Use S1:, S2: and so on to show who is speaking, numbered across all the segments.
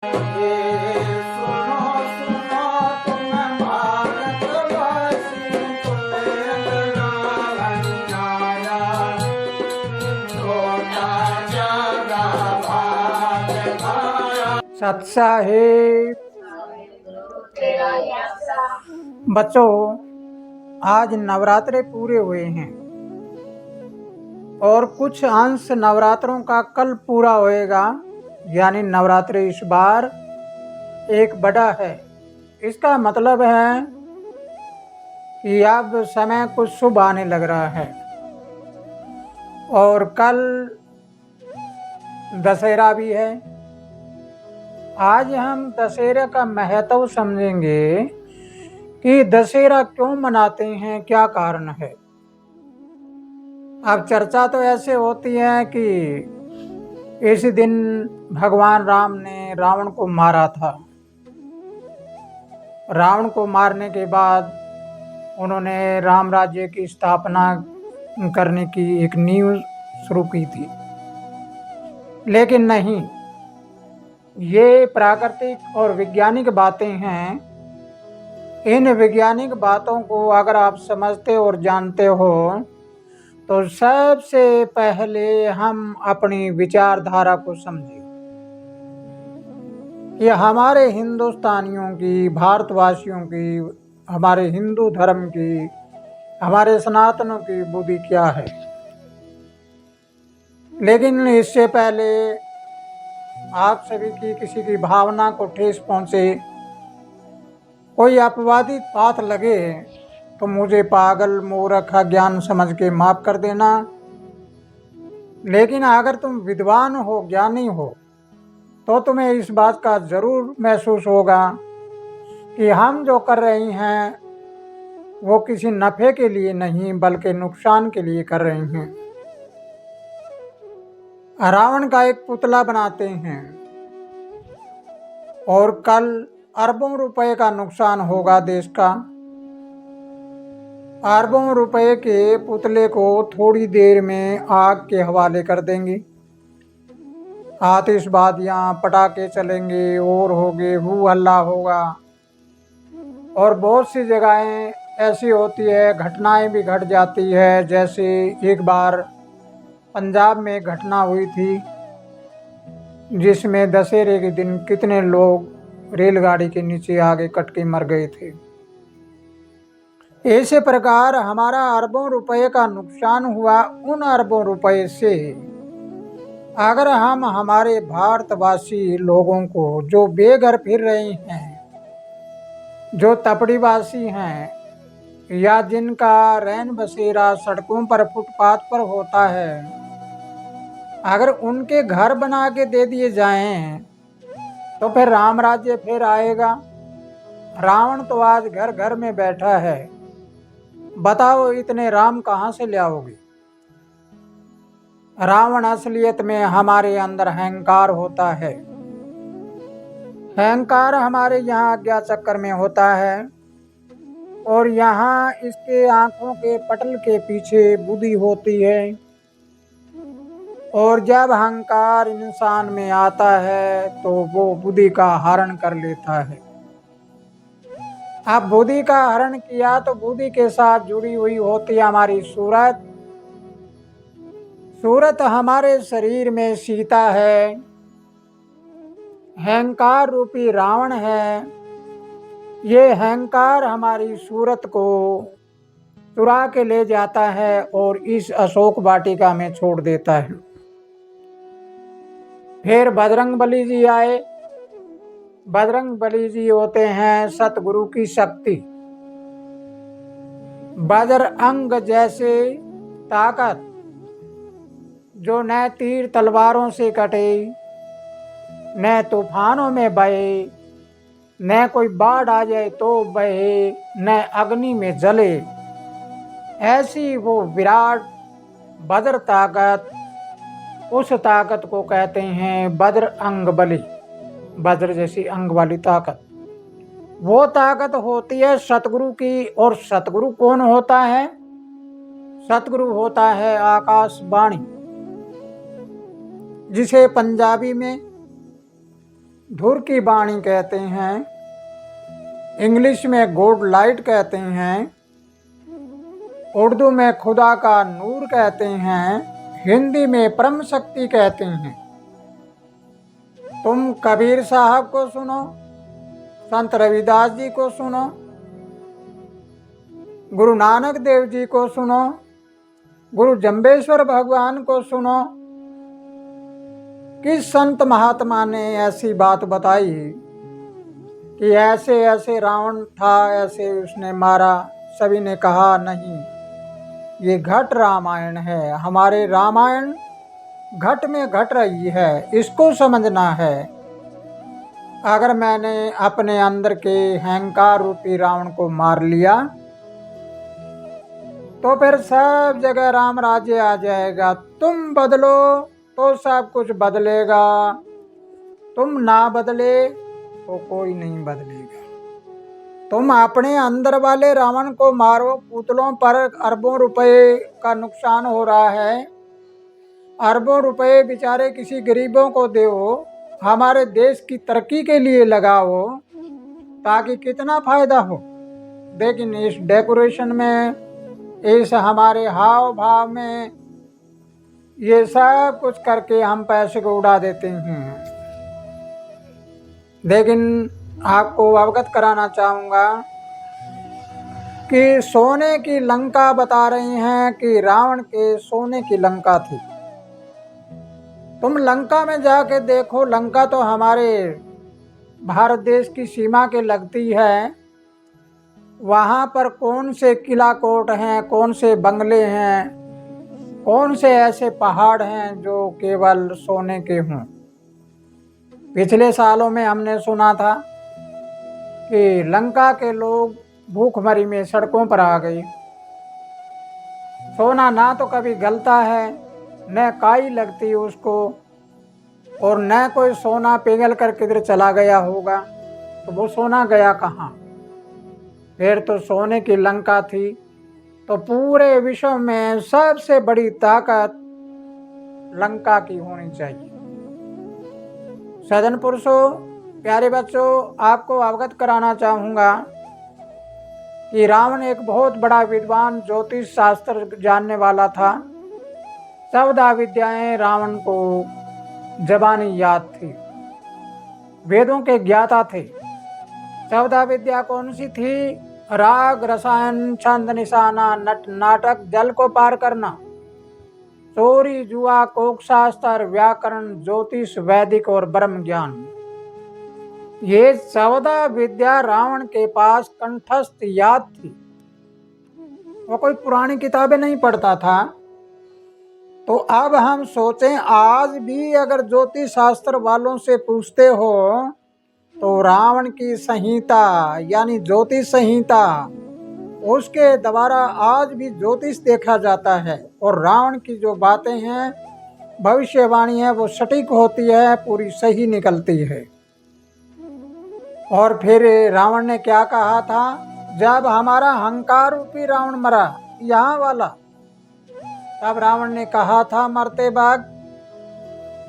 S1: ये सुनो सुनो तुम भारतवासी, अन्याया छोटा जगा भाग भाया। सत साहिब। बच्चों, आज नवरात्रे पूरे हुए हैं और कुछ अंश नवरात्रों का कल पूरा होएगा, यानी नवरात्रि इस बार एक बड़ा है। इसका मतलब है कि अब समय कुछ शुभ आने लग रहा है और कल दशहरा भी है। आज हम दशहरे का महत्व समझेंगे कि दशहरा क्यों मनाते हैं, क्या कारण है। अब चर्चा तो ऐसे होती है कि इस दिन भगवान राम ने रावण को मारा था। रावण को मारने के बाद उन्होंने राम राज्य की स्थापना करने की एक नींव शुरू की थी, लेकिन नहीं, ये प्राकृतिक और वैज्ञानिक बातें हैं। इन वैज्ञानिक बातों को अगर आप समझते और जानते हो तो सबसे पहले हम अपनी विचारधारा को समझें। ये हमारे हिंदुस्तानियों की, भारतवासियों की, हमारे हिंदू धर्म की, हमारे सनातनों की बुद्धि क्या है। लेकिन इससे पहले आप सभी की किसी की भावना को ठेस पहुंचे, कोई अपवादित बात लगे तो मुझे पागल, मूर्ख, अज्ञान समझ के माफ कर देना। लेकिन अगर तुम विद्वान हो, ज्ञानी हो, तो तुम्हें इस बात का जरूर महसूस होगा कि हम जो कर रहे हैं वो किसी नफे के लिए नहीं बल्कि नुकसान के लिए कर रहे हैं। रावण का एक पुतला बनाते हैं और कल अरबों रुपए का नुकसान होगा देश का। अरबों रुपए के पुतले को थोड़ी देर में आग के हवाले कर देंगे। आतिशबाजियां, पटाखे चलेंगे और होंगे, हू हल्ला होगा। और बहुत सी जगहें ऐसी होती है, घटनाएं भी घट जाती है। जैसे एक बार पंजाब में घटना हुई थी जिसमें दशहरे के दिन कितने लोग रेलगाड़ी के नीचे आगे कट के मर गए थे। इसी प्रकार हमारा अरबों रुपए का नुकसान हुआ। उन अरबों रुपए से अगर हम हमारे भारतवासी लोगों को जो बेघर फिर रहे हैं, जो तपड़ीवासी हैं, या जिनका रैन बसेरा सड़कों पर, फुटपाथ पर होता है, अगर उनके घर बना के दे दिए जाएं तो फिर राम राज्य फिर आएगा। रावण तो आज घर घर में बैठा है, बताओ इतने राम कहाँ से ले आओगे। रावण असलियत में हमारे अंदर अहंकार होता है। अहंकार हमारे यहाँ आज्ञा चक्कर में होता है और यहाँ इसके आंखों के पटल के पीछे बुद्धि होती है। और जब अहंकार इंसान में आता है तो वो बुद्धि का हरण कर लेता है। अब बुद्धि का हरण किया तो बुद्धि के साथ जुड़ी हुई होती है हमारी सूरत। सूरत हमारे शरीर में सीता है, अहंकार रूपी रावण है। ये अहंकार हमारी सूरत को चुरा के ले जाता है और इस अशोक वाटिका में छोड़ देता है। फिर बजरंग बली जी आए। बजरंग बली जी होते हैं सतगुरु की शक्ति। वज्र अंग जैसे ताकत, जो न तीर तलवारों से कटे, न तूफानों में बहे, न कोई बाढ़ आ जाए तो बहे, न अग्नि में जले, ऐसी वो विराट वज्र ताकत, उस ताकत को कहते हैं वज्र अंग बली। वज्र जैसी अंग वाली ताकत, वो ताकत होती है सतगुरु की। और सतगुरु कौन होता है? सतगुरु होता है आकाशवाणी, जिसे पंजाबी में धुर की वाणी कहते हैं, इंग्लिश में गॉड लाइट कहते हैं, उर्दू में खुदा का नूर कहते हैं, हिंदी में परम शक्ति कहते हैं। तुम कबीर साहब को सुनो, संत रविदास जी को सुनो, गुरु नानक देव जी को सुनो, गुरु जम्बेश्वर भगवान को सुनो। किस संत महात्मा ने ऐसी बात बताई कि ऐसे ऐसे रावण था, ऐसे उसने मारा? सभी ने कहा नहीं, ये घट रामायण है। हमारे रामायण घट में घट रही है, इसको समझना है। अगर मैंने अपने अंदर के अहंकार रूपी रावण को मार लिया तो फिर सब जगह राम राज्य आ जाएगा। तुम बदलो तो सब कुछ बदलेगा, तुम ना बदले तो कोई नहीं बदलेगा। तुम अपने अंदर वाले रावण को मारो, पुतलों पर अरबों रुपए का नुकसान हो रहा है, अरबों रुपए बेचारे किसी गरीबों को दो, हमारे देश की तरक्की के लिए लगाओ, ताकि कितना फायदा हो। लेकिन इस डेकोरेशन में, इस हमारे हाव भाव में, ये सब कुछ करके हम पैसे को उड़ा देते हैं। लेकिन आपको अवगत कराना चाहूँगा कि सोने की लंका बता रही हैं कि रावण के सोने की लंका थी। तुम लंका में जाके देखो, लंका तो हमारे भारत देश की सीमा के लगती है। वहाँ पर कौन से किला कोट हैं, कौन से बंगले हैं, कौन से ऐसे पहाड़ हैं जो केवल सोने के हों। पिछले सालों में हमने सुना था कि लंका के लोग भूखमरी में सड़कों पर आ गए। सोना ना तो कभी गलता है, न काई लगती उसको, और न कोई सोना पिघल कर किधर चला गया होगा। तो वो सोना गया कहाँ? फिर तो सोने की लंका थी। तो पूरे विश्व में सबसे बड़ी ताकत लंका की होनी चाहिए। सज्जन पुरुषों, प्यारे बच्चों, आपको अवगत कराना चाहूँगा कि रावण एक बहुत बड़ा विद्वान, ज्योतिष शास्त्र जानने वाला था। 14 विद्याएं रावण को जबानी याद थी, वेदों के ज्ञाता थे। 14 विद्या कौन सी थी? राग, रसायन, छंद, निशाना, नट नाटक, जल को पार करना, चोरी, जुआ, कोक शास्त्र, व्याकरण, ज्योतिष, वैदिक और ब्रह्म ज्ञान। ये 14 विद्या रावण के पास कंठस्थ याद थी। वो कोई पुरानी किताबें नहीं पढ़ता था। तो अब हम सोचें, आज भी अगर ज्योतिष शास्त्र वालों से पूछते हो तो रावण की संहिता यानी ज्योतिष संहिता, उसके द्वारा आज भी ज्योतिष देखा जाता है। और रावण की जो बातें हैं, भविष्यवाणी है, वो सटीक होती है, पूरी सही निकलती है। और फिर रावण ने क्या कहा था? जब हमारा अहंकार रूपी रावण मरा, यहाँ वाला, तब रावण ने कहा था मरते बाद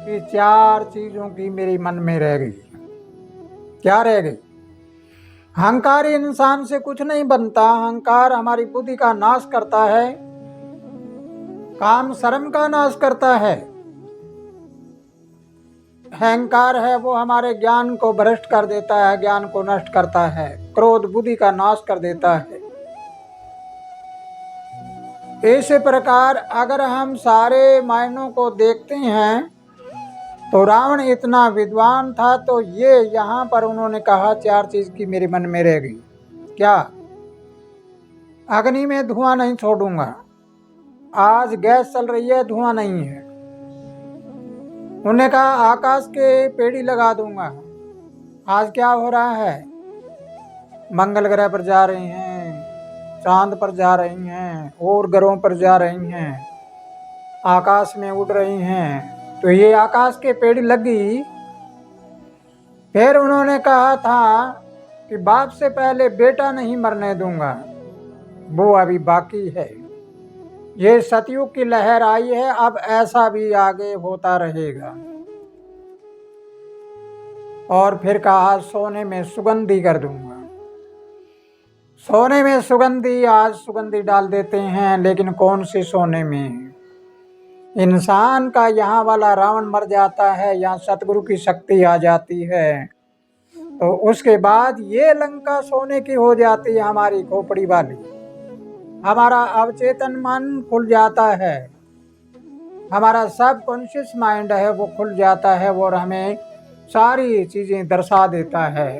S1: कि 4 चीजों की मेरे मन में रह गई। क्या रह गई? अहंकारी इंसान से कुछ नहीं बनता। अहंकार हमारी बुद्धि का नाश करता है, काम शर्म का नाश करता है। अहंकार है वो हमारे ज्ञान को भ्रष्ट कर देता है, ज्ञान को नष्ट करता है। क्रोध बुद्धि का नाश कर देता है। इस प्रकार अगर हम सारे मायनों को देखते हैं तो रावण इतना विद्वान था, तो ये यहाँ पर उन्होंने कहा 4 चीज की मेरे मन में रह गई। क्या? अग्नि में धुआं नहीं छोड़ूंगा। आज गैस चल रही है, धुआं नहीं है। उन्होंने कहा आकाश के पेड़ी लगा दूंगा। आज क्या हो रहा है? मंगल ग्रह पर जा रही हैं, चांद पर जा रही हैं, और ग्रहों पर जा रही हैं, आकाश में उड़ रही हैं। तो ये आकाश के पेड़ लगी। फिर उन्होंने कहा था कि बाप से पहले बेटा नहीं मरने दूंगा, वो अभी बाकी है। ये सतयुग की लहर आई है, अब ऐसा भी आगे होता रहेगा। और फिर कहा सोने में सुगंधी कर दूंगा। सोने में सुगंधी, आज सुगंधी डाल देते हैं, लेकिन कौन सी सोने में। इंसान का यहाँ वाला रावण मर जाता है, यहाँ सतगुरु की शक्ति आ जाती है, तो उसके बाद ये लंका सोने की हो जाती है हमारी खोपड़ी वाली। हमारा अवचेतन मन खुल जाता है, हमारा सब कॉन्शियस माइंड है वो खुल जाता है और हमें सारी चीज़ें दर्शा देता है।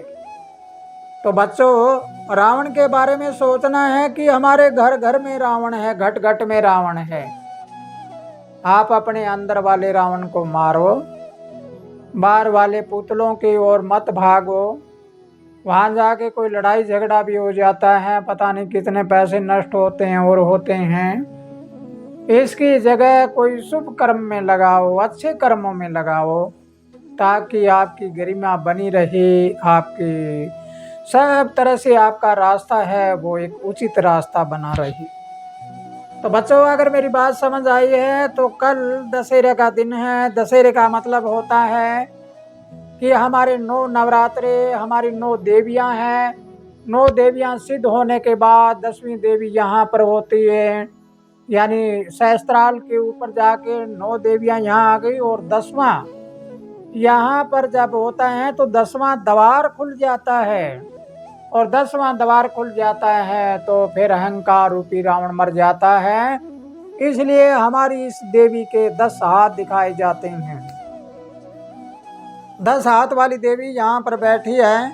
S1: तो बच्चों, रावण के बारे में सोचना है कि हमारे घर घर में रावण है, घट घट में रावण है। आप अपने अंदर वाले रावण को मारो, बाहर वाले पुतलों की ओर मत भागो। वहाँ जाके कोई लड़ाई झगड़ा भी हो जाता है, पता नहीं कितने पैसे नष्ट होते हैं और होते हैं। इसकी जगह कोई शुभ कर्म में लगाओ, अच्छे कर्मों में लगाओ, ताकि आपकी गरिमा बनी रहे, आपकी सब तरह से आपका रास्ता है वो एक उचित रास्ता बना रहे। तो बच्चों, अगर मेरी बात समझ आई है तो कल दशहरे का दिन है। दशहरे का मतलब होता है कि हमारे 9 नवरात्रे, हमारी 9 देवियां हैं। 9 देवियां सिद्ध होने के बाद 10वीं देवी यहाँ पर होती है, यानी सहस्त्राल के ऊपर जाके 9 देवियां यहाँ आ गई। और 10वां यहाँ पर जब होता है तो 10वां द्वार खुल जाता है, और 10वां द्वार खुल जाता है तो फिर अहंकार रूपी रावण मर जाता है। इसलिए हमारी इस देवी के 10 हाथ दिखाए जाते हैं। 10 हाथ वाली देवी यहाँ पर बैठी है,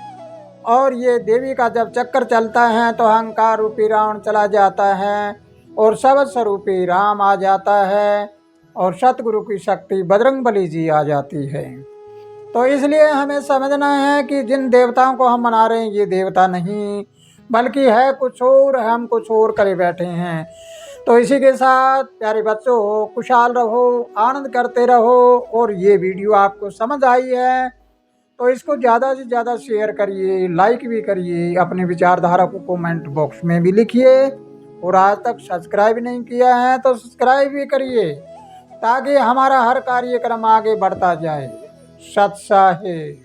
S1: और ये देवी का जब चक्कर चलता है तो अहंकार रूपी रावण चला जाता है और सबद स्वरूपी राम आ जाता है, और सतगुरु की शक्ति बजरंगबली जी आ जाती है। तो इसलिए हमें समझना है कि जिन देवताओं को हम मना रहे हैं ये देवता नहीं, बल्कि है कुछ और, हम कुछ और करे बैठे हैं। तो इसी के साथ प्यारे बच्चों, खुशहाल रहो, आनंद करते रहो। और ये वीडियो आपको समझ आई है तो इसको ज़्यादा से ज़्यादा शेयर करिए, लाइक भी करिए, अपनी विचारधारा को कमेंट बॉक्स में भी लिखिए। और आज तक सब्सक्राइब नहीं किया है तो सब्सक्राइब भी करिए, ताकि हमारा हर कार्यक्रम आगे बढ़ता जाए। सत साहिब।